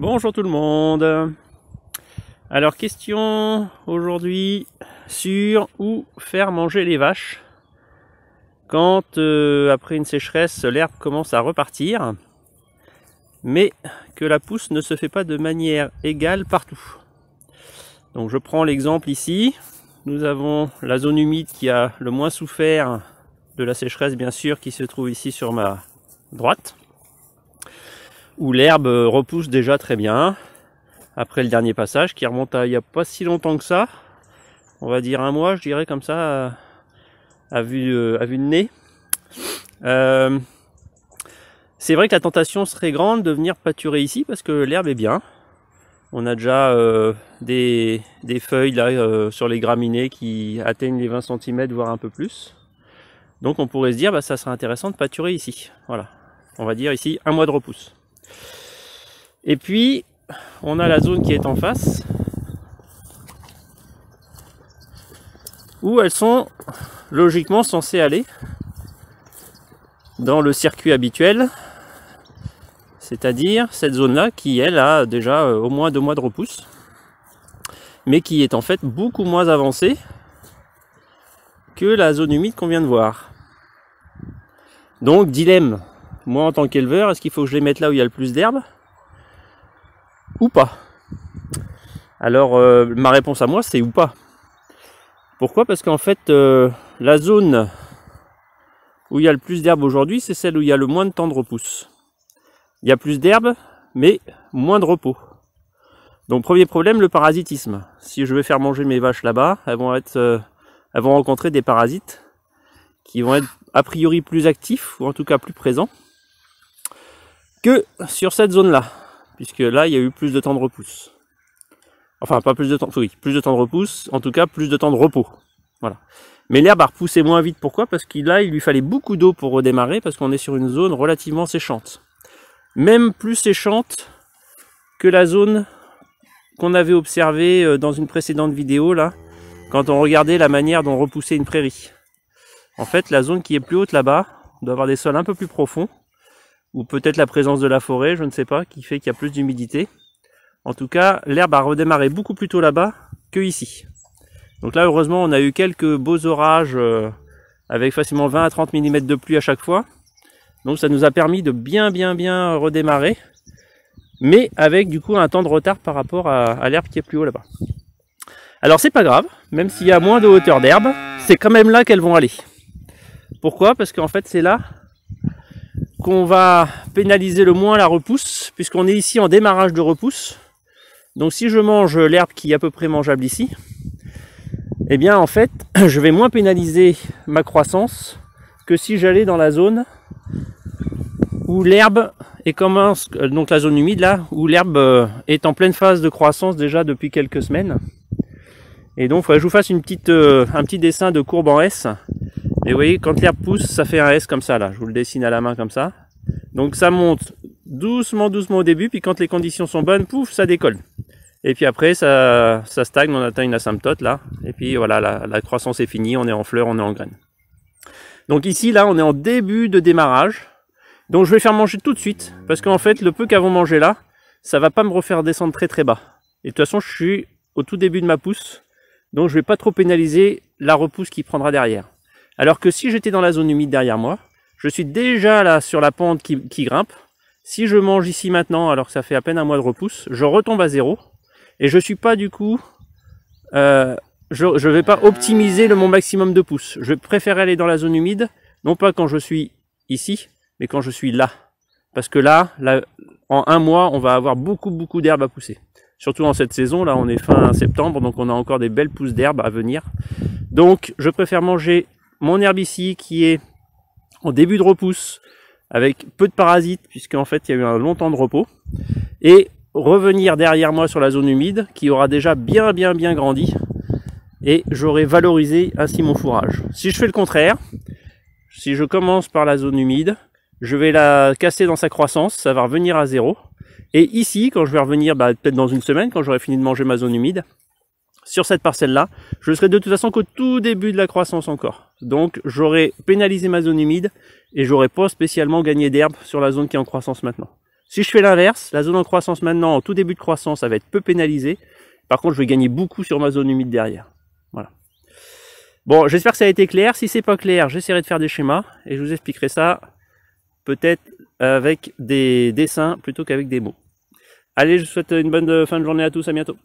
Bonjour tout le monde. Alors question aujourd'hui sur où faire manger les vaches quand après une sécheresse l'herbe commence à repartir, mais que la pousse ne se fait pas de manière égale partout. Donc je prends l'exemple ici, nous avons la zone humide qui a le moins souffert de la sécheresse bien sûr, qui se trouve ici sur ma droite, où l'herbe repousse déjà très bien après le dernier passage qui remonte à il n'y a pas si longtemps que ça, on va dire un mois, je dirais comme ça à vue de nez. C'est vrai que la tentation serait grande de venir pâturer ici parce que l'herbe est bien. On a déjà des feuilles là sur les graminées qui atteignent les 20 cm voire un peu plus. Donc on pourrait se dire bah ça serait intéressant de pâturer ici. Voilà, on va dire ici un mois de repousse. Et puis on a la zone qui est en face où elles sont logiquement censées aller dans le circuit habituel, c'est-à-dire cette zone là qui elle a déjà au moins 2 mois de repousse, mais qui est en fait beaucoup moins avancée que la zone humide qu'on vient de voir. Donc dilemme, moi en tant qu'éleveur, est-ce qu'il faut que je les mette là où il y a le plus d'herbe ou pas? Alors ma réponse à moi c'est ou pas. Pourquoi? Parce qu'en fait la zone où il y a le plus d'herbe aujourd'hui, c'est celle où il y a le moins de temps de repousse. Il y a plus d'herbe, mais moins de repos. Donc premier problème, le parasitisme. Si je vais faire manger mes vaches là-bas, elles vont rencontrer des parasites qui vont être a priori plus actifs, ou en tout cas plus présents, que sur cette zone-là. Puisque là, il y a eu plus de temps de repousse. Enfin, pas plus de temps, oui, plus de temps de repousse, en tout cas plus de temps de repos. Voilà. Mais l'herbe a repoussé moins vite, pourquoi? Parce qu'il lui fallait beaucoup d'eau pour redémarrer, parce qu'on est sur une zone relativement séchante. Même plus séchante que la zone qu'on avait observée dans une précédente vidéo, là, quand on regardait la manière dont repoussait une prairie. En fait, la zone qui est plus haute là-bas, doit avoir des sols un peu plus profonds, ou peut-être la présence de la forêt, je ne sais pas, qui fait qu'il y a plus d'humidité. En tout cas, l'herbe a redémarré beaucoup plus tôt là-bas que ici. Donc là, heureusement, on a eu quelques beaux orages avec facilement 20 à 30 mm de pluie à chaque fois. Donc ça nous a permis de bien redémarrer, mais avec du coup un temps de retard par rapport à l'herbe qui est plus haut là-bas. Alors c'est pas grave, même s'il y a moins de hauteur d'herbe, c'est quand même là qu'elles vont aller. Pourquoi? Parce qu'en fait c'est là qu'on va pénaliser le moins la repousse, puisqu'on est ici en démarrage de repousse. Donc si je mange l'herbe qui est à peu près mangeable ici, eh bien en fait je vais moins pénaliser ma croissance que si j'allais dans la zone où l'herbe commence, donc la zone humide là, où l'herbe est en pleine phase de croissance déjà depuis quelques semaines. Et donc il faudrait que je vous fasse un petit dessin de courbe en S. Et vous voyez, quand l'herbe pousse, ça fait un S comme ça là. Je vous le dessine à la main comme ça. Donc ça monte doucement au début, puis quand les conditions sont bonnes, pouf, ça décolle. Et puis après, ça stagne, on atteint une asymptote là. Et puis voilà, la croissance est finie, on est en fleurs, on est en graines. Donc ici, là, on est en début de démarrage. Donc je vais faire manger tout de suite, parce qu'en fait, le peu qu'avons mangé là, ça va pas me refaire descendre très bas. Et de toute façon, je suis au tout début de ma pousse, donc je vais pas trop pénaliser la repousse qui prendra derrière. Alors que si j'étais dans la zone humide derrière moi, je suis déjà là sur la pente qui grimpe. Si je mange ici maintenant, alors que ça fait à peine un mois de repousse, je retombe à zéro. Et je suis pas du coup... je vais pas optimiser mon maximum de pousse. Je préfère aller dans la zone humide, non pas quand je suis ici, mais quand je suis là. Parce que là, en un mois, on va avoir beaucoup d'herbe à pousser. Surtout en cette saison, là on est fin septembre, donc on a encore des belles pousses d'herbe à venir. Donc je préfère manger mon herbe ici qui est en début de repousse avec peu de parasites puisqu'en fait il y a eu un long temps de repos, et revenir derrière moi sur la zone humide qui aura déjà bien grandi, et j'aurai valorisé ainsi mon fourrage. Si je fais le contraire, si je commence par la zone humide, je vais la casser dans sa croissance, ça va revenir à zéro, et ici quand je vais revenir peut-être dans une semaine, quand j'aurai fini de manger ma zone humide, sur cette parcelle-là, je serai de toute façon qu'au tout début de la croissance encore. Donc j'aurai pénalisé ma zone humide et j'aurai pas spécialement gagné d'herbe sur la zone qui est en croissance maintenant. Si je fais l'inverse, la zone en croissance maintenant, en tout début de croissance, ça va être peu pénalisé. Par contre, je vais gagner beaucoup sur ma zone humide derrière. Voilà. Bon, j'espère que ça a été clair. Si c'est pas clair, j'essaierai de faire des schémas et je vous expliquerai ça peut-être avec des dessins plutôt qu'avec des mots. Allez, je vous souhaite une bonne fin de journée à tous. À bientôt.